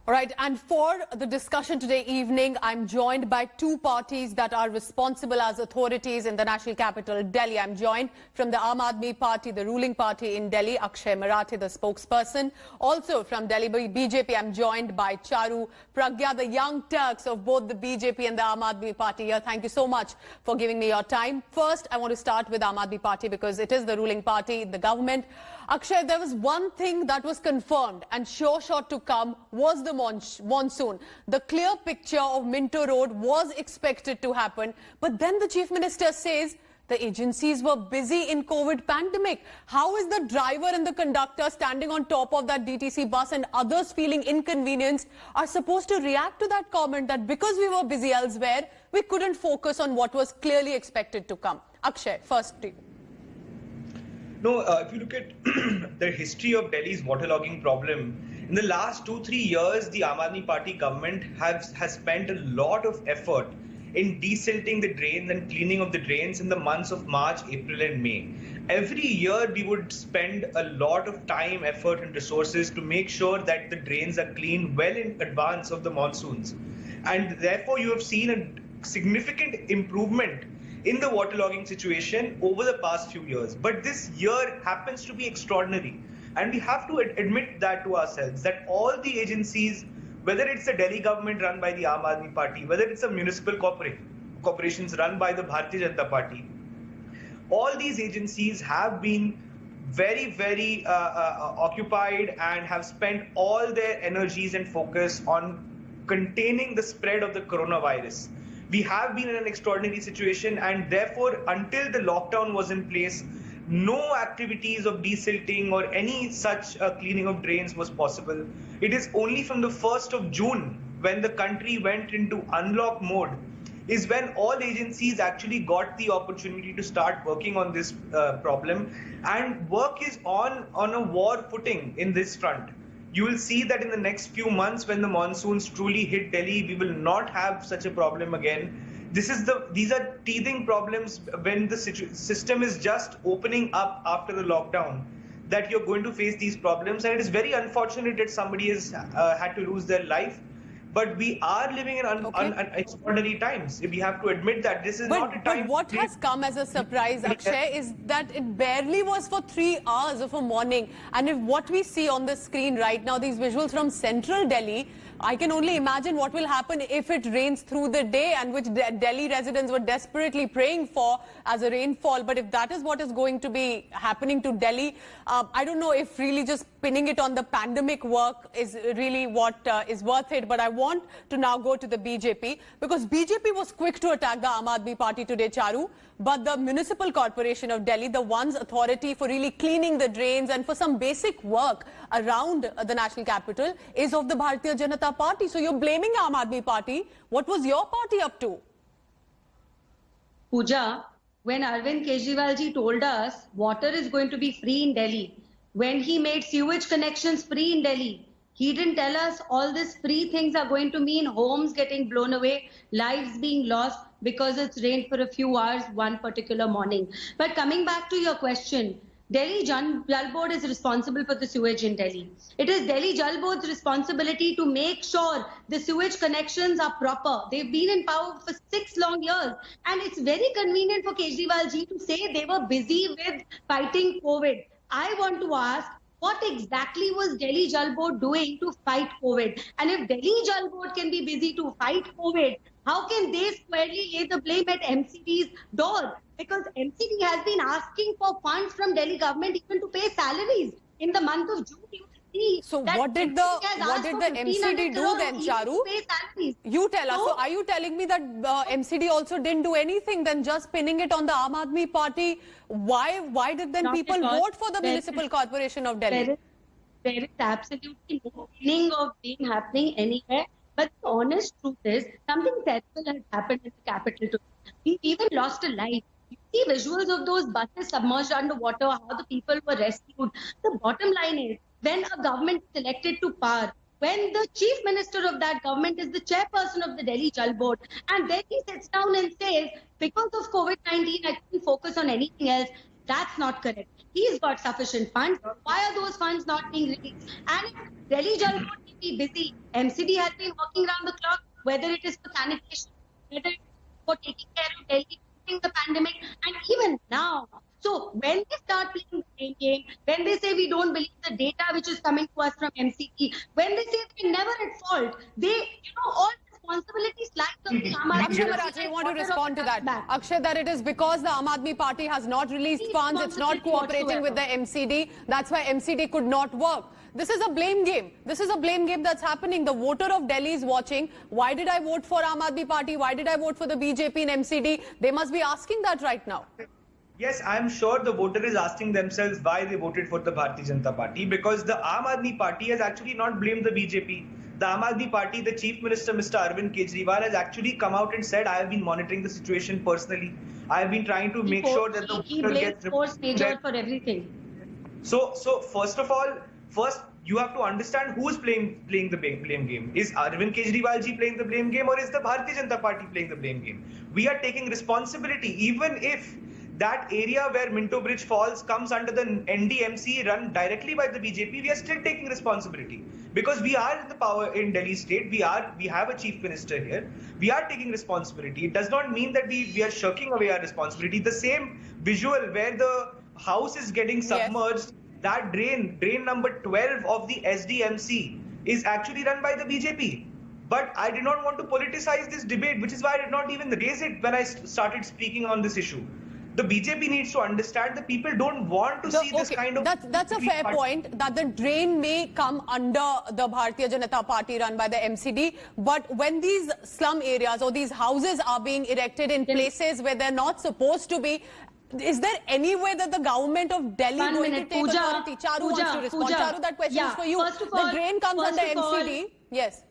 All right, and for the discussion today evening, I'm joined by two parties that are responsible as authorities in the national capital, Delhi. I'm joined from the Aam Aadmi Party, the ruling party in Delhi, Akshay Marathe, the spokesperson. Also from Delhi BJP, I'm joined by Charu Pragya, the young Turks of both the BJP and the Aam Aadmi Party here. Thank you so much for giving me your time. First, I want to start with Aam Aadmi Party because it is the ruling party in the government. Akshay, there was one thing that was confirmed and sure to come was the monsoon. The clear picture of Minto Road was expected to happen, but then the Chief Minister says the agencies were busy in COVID pandemic. How is the driver and the conductor standing on top of that DTC bus and others feeling inconvenienced are supposed to react to that comment that because we were busy elsewhere, we couldn't focus on what was clearly expected to come? Akshay, first to you. No, if you look at the history of Delhi's waterlogging problem, in the last 2-3 years, the Aam Aadmi Party government has spent a lot of effort in desilting the drains and cleaning of the drains in the months of March, April and May. Every year, we would spend a lot of time, effort and resources to make sure that the drains are cleaned well in advance of the monsoons. And therefore, you have seen a significant improvement in the waterlogging situation over the past few years. But this year happens to be extraordinary. And we have to admit that to ourselves, that all the agencies, whether it's the Delhi government run by the Aam Aadmi Party, whether it's a municipal corporations run by the Bharatiya Janata Party, all these agencies have been very occupied and have spent all their energies and focus on containing the spread of the coronavirus. We have been in an extraordinary situation, and therefore, until the lockdown was in place, no activities of desilting or any such cleaning of drains was possible. It is only from the 1st of June, when the country went into unlock mode, is when all agencies actually got the opportunity to start working on this problem, and work is on a war footing in this front. You will see that in the next few months, when the monsoons truly hit Delhi, we will not have such a problem again. These are teething problems when the system is just opening up after the lockdown, that you're going to face these problems. And it is very unfortunate that somebody has had to lose their life. But we are living in extraordinary times. We have to admit that this is not a time. But what has come as a surprise, Akshay, is that it barely was for 3 hours of a morning. And if what we see on the screen right now, these visuals from central Delhi, I can only imagine what will happen if it rains through the day, and which Delhi residents were desperately praying for as a rainfall. But if that is what is going to be happening to Delhi, I don't know if really just pinning it on the pandemic work is really what is worth it. But I want to now go to the BJP, because BJP was quick to attack the Aam Aadmi Party today, Charu. But the Municipal Corporation of Delhi, the one's authority for really cleaning the drains and for some basic work around the national capital, is of the Bharatiya Janata Party. So you're blaming Aam Aadmi Party. What was your party up to? Pooja, when Arvind Kejriwal ji told us water is going to be free in Delhi, when he made sewage connections free in Delhi, he didn't tell us all these free things are going to mean homes getting blown away, lives being lost because it's rained for a few hours one particular morning. But coming back to your question, Delhi Jal Board is responsible for the sewage in Delhi. It is Delhi Jal Board's responsibility to make sure the sewage connections are proper. They've been in power for 6 long years. And it's very convenient for Kejriwal ji to say they were busy with fighting COVID. I want to ask, what exactly was Delhi Jal Board doing to fight COVID? And if Delhi Jal Board can be busy to fight COVID, how can they squarely lay the blame at MCD's door? Because MCD has been asking for funds from Delhi government even to pay salaries. In the month of June, you see. So what did the MCD do then, Charu? You tell us. So are you telling me that MCD also didn't do anything, then just pinning it on the Aam Aadmi Party? Why did then people vote for the Municipal Corporation of Delhi? There is absolutely no meaning of being happening anywhere. But the honest truth is, something terrible has happened in the capital today. We even lost a life. You see visuals of those buses submerged underwater, how the people were rescued. The bottom line is, when a government is elected to power, when the chief minister of that government is the chairperson of the Delhi Jal Board, and then he sits down and says, because of COVID-19, I couldn't focus on anything else. That's not correct. He's got sufficient funds. Why are those funds not being released? And if Delhi Jal Board can be busy. MCD has been working around the clock, whether it is for sanitation, whether it is for taking care of Delhi during the pandemic, and even now. So when they start playing the same game, when they say we don't believe the data which is coming to us from MCD, when they say they're never at fault, all responsibilities lie on the Aam Aadmi Akshay Party. Marathe, you want to respond to that? Back. Akshay, that it is because the Aam Aadmi Party has not released funds, it's not cooperating with the MCD. That's why MCD could not work. This is a blame game. This is a blame game that's happening. The voter of Delhi is watching. Why did I vote for Aam Aadmi Party? Why did I vote for the BJP in MCD? They must be asking that right now. Yes, I'm sure the voter is asking themselves why they voted for the Bharatiya Janata Party, because the Aam Aadmi Party has actually not blamed the BJP. The Aam Aadmi Party, the Chief Minister, Mr. Arvind Kejriwal, has actually come out and said, I have been monitoring the situation personally. I have been trying to make sure that the voter gets force major for everything. So first of all, you have to understand who is playing the blame game. Is Arvind Kejriwal ji playing the blame game, or is the Bharatiya Janata Party playing the blame game? We are taking responsibility, even if that area where Minto Bridge falls comes under the NDMC run directly by the BJP, we are still taking responsibility because we are in the power in Delhi state. We have a chief minister here. We are taking responsibility. It does not mean that we are shirking away our responsibility. The same visual where the house is getting submerged, yes. That drain number 12 of the SDMC is actually run by the BJP. But I did not want to politicize this debate, which is why I did not even raise it when I started speaking on this issue. The BJP needs to understand that people don't want to see this kind of... That's a fair point, that the drain may come under the Bharatiya Janata Party run by the MCD. But when these slum areas or these houses are being erected in places where they're not supposed to be, is there any way that the government of Delhi going to take authority? Charu wants to respond. Charu, that question is for you. The drain comes under MCD. Yes.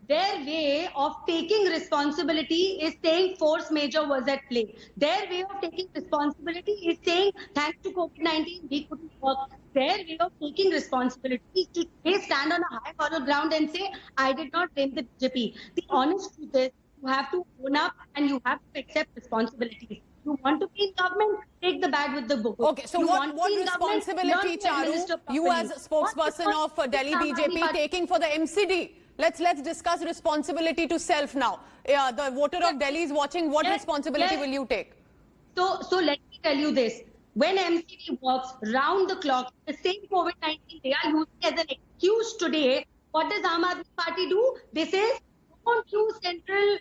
Their way of taking responsibility is saying force majeure was at play. Their way of taking responsibility is saying, thanks to COVID-19, we couldn't work. Their way of taking responsibility is to stand on a high hollow ground and say, I did not blame the BJP. The honest truth is, you have to own up and you have to accept responsibilities. You want to be in government, take the bad with the book. Okay, so what responsibility, Charu, you as a spokesperson of Delhi BJP taking for the MCD? Let's discuss responsibility to self now. The voter of Delhi is watching. What responsibility will you take? So let me tell you this. When MCD works round the clock, the same COVID-19 they are using as an excuse today. What does Aam Aadmi Party do? They say, don't use central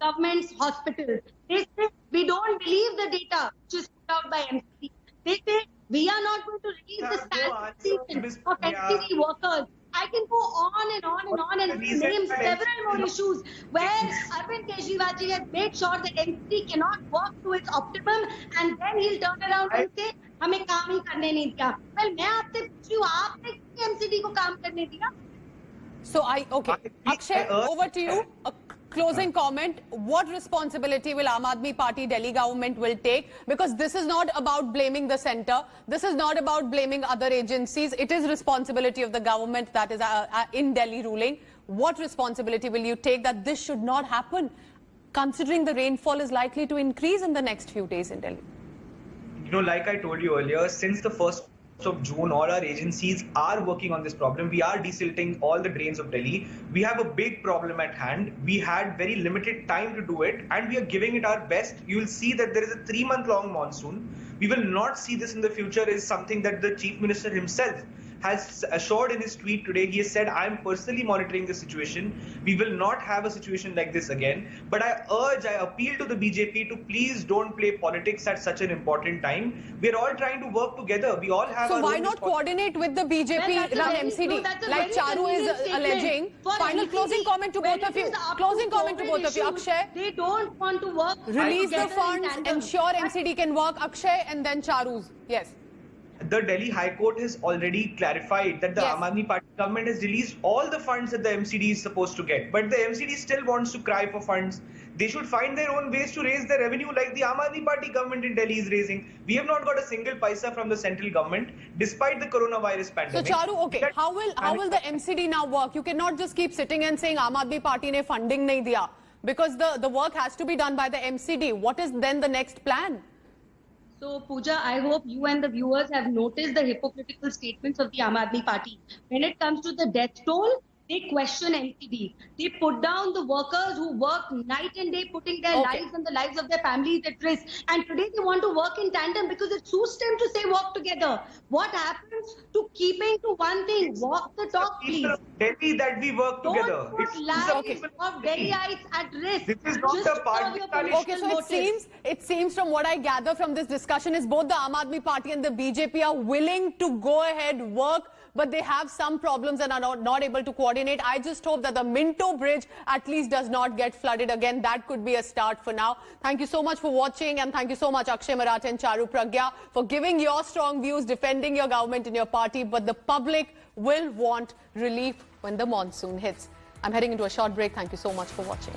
government's hospitals. They say, we don't believe the data which is put out by MCD. They say, we are not going to release the statistics of MCD workers. I can go on and on and on and name several more issues where Arvind Kejriwal ji has made sure that MCD cannot work to its optimum, and then he'll turn around and say, "हमें काम ही करने नहीं दिया." Well, मैं आपसे पूछ रही हूँ, आपने MCD को काम करने दिया? So Akshay, over to you. A closing comment. What responsibility will Aam Aadmi Party Delhi government will take? Because this is not about blaming the centre. This is not about blaming other agencies. It is responsibility of the government that is in Delhi ruling. What responsibility will you take that this should not happen, considering the rainfall is likely to increase in the next few days in Delhi? Like I told you earlier, since the 1st of June, all our agencies are working on this problem. We are desilting all the drains of Delhi. We have a big problem at hand. We had very limited time to do it, and we are giving it our best. You will see that there is a 3-month-long monsoon. We will not see this in the future is something that the Chief Minister himself has assured in his tweet today. He has said, I am personally monitoring the situation. We will not have a situation like this again. But I appeal to the BJP to please don't play politics at such an important time. We are all trying to work together. We all have. So why not coordinate with the BJP run MCD like Charu is alleging? Final closing comment to both of you. Closing comment to both of you. Akshay. They don't want to work. Release the funds, ensure MCD can work. Akshay, and then Charu's. Yes. The Delhi High Court has already clarified that the Aam Aadmi Party government has released all the funds that the MCD is supposed to get. But the MCD still wants to cry for funds. They should find their own ways to raise their revenue like the Aam Aadmi Party government in Delhi is raising. We have not got a single paisa from the central government despite the coronavirus pandemic. So Charu, okay, how will the MCD now work? You cannot just keep sitting and saying Aam Aadmi Party ne funding nahi diya, because the work has to be done by the MCD. What is then the next plan? So, Pooja, I hope you and the viewers have noticed the hypocritical statements of the Aam Aadmi Party. When it comes to the death toll, they question NCD. They put down the workers who work night and day, putting their lives and the lives of their families at risk. And today they want to work in tandem because it suits them to say work together. What happens to keeping to one thing? Walk the talk, please. Delhi that we work together. Don't put lives of Delhiites at risk. This is not just a party. Okay, so it seems from what I gather from this discussion is both the Aam Aadmi Party and the BJP are willing to go ahead, work, but they have some problems and are not able to coordinate. I just hope that the Minto Bridge at least does not get flooded again. That could be a start for now. Thank you so much for watching, and thank you so much Akshay Marathe and Charu Pragya for giving your strong views, defending your government and your party. But the public will want relief when the monsoon hits. I'm heading into a short break. Thank you so much for watching.